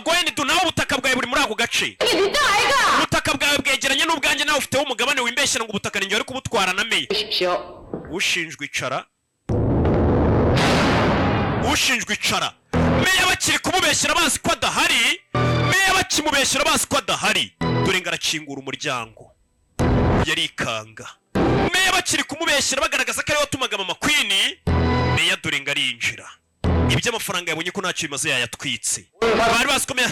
Gwen nawe ubutaka bwawe buri muri ako gace. Ubutaka bwawe bwegeranye n'ubwanjye nawe ufiteho umugabane wimbeshyira ngo ubutaka ninjye ari kubutwara na meya. Ushinjwe icara. Ushinjwe icara. Meya bakiri kumubeshyira bazi ko adahari. Meya bakimubeshyira bazi ko adahari. Dore ngarakingura umuryango. Yarikanga. Meya bakiri kumubeshyira bagaragaza ko ari we watumaga mama Queen. Meya dore ngarinjira. Ibyo amafaranga yabonye ko ntacyo bimaze yayatwitse. Bari basikomeye.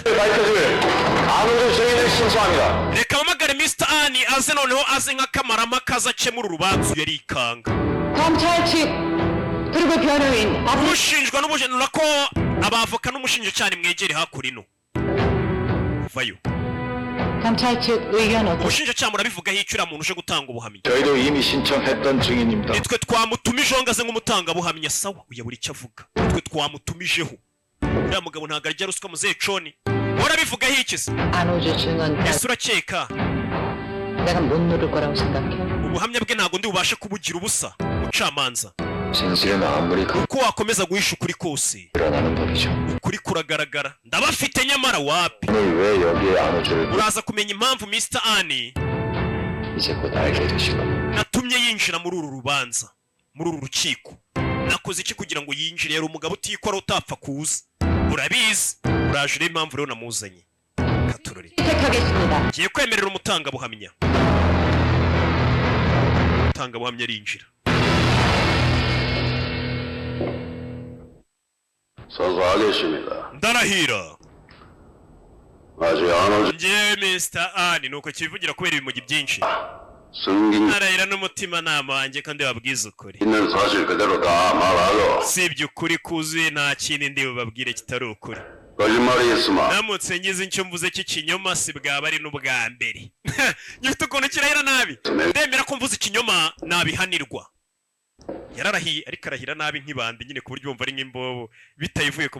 Reka bamagare Mr. Annie aze noneho aze nka kamarama kazace muri rubanzu yarikanga. 그리고 변호인 ushinjwa n'ubujenura ko abavoka n'umushinja cyane mwegere hakurino. Vayo. 검찰 측 의견 어떻게? ubushinja cyane murabivuga hicura muntu uje gutanga ubuhamya. 저희도 이미 신청했던 증인입니다. nitwe twamutumije ngaze nk'umutanga buhamya sawa uya buri cyo avuga. nitwe twamutumijeho. uriya mugabo ntago arya ruswa muze Coni. urabivuga hikize. 안호주 증언. ese urakeka 내가 못 누를 거라고 생각해? ubuhamya bwe ntago ndi bubashe kubugira ubusa mucamanza. 진실은 아무리 uko wakomeza guhisha ukuri kose 드러나는 법이죠. ukuri kuragaragara. ndabafite nyamara wapi. 오늘 왜 여기에 안호주를 uraza kumenya impamvu Mr. Annie 이제 곧 알게 되실 겁니다. natumye yinjira muri uru rubanza muri uru rukiko. nakoze iki kugira ngo yinjire? yari umugabo utikora utapfa kuza. urabizi. uraje rero impamvu rero namuzanye. katurori 채택하겠습니다. ngiye kwemerera umutanga buhamya. umutanga buhamya arinjira. 서서하겠습니다. ndarahira 아직 안호주 njyewe Mr. Annie nuko kivugira kubera ibimugi byinshi. 승긴 ndarahira n'umutima nama wanjye kandi babwiza ukuri. 있는 사실 그대로 다 말하고 sibye ukuri kuzuye nta kindi ndi bubabwire kitari ukuri. 거짓말이 있으면 namutse ngize icyo mvuze cy'ikinyoma si bwaba ari n'ubwa mbere. nyifite ukuntu kirahira nabi. ndemera ko mvuze ikinyoma nabihanirwa. yararahiye ariko arahira nabi nk'ibandi nyine ku buryo bumva ari nk'imbobo bitayivuye ku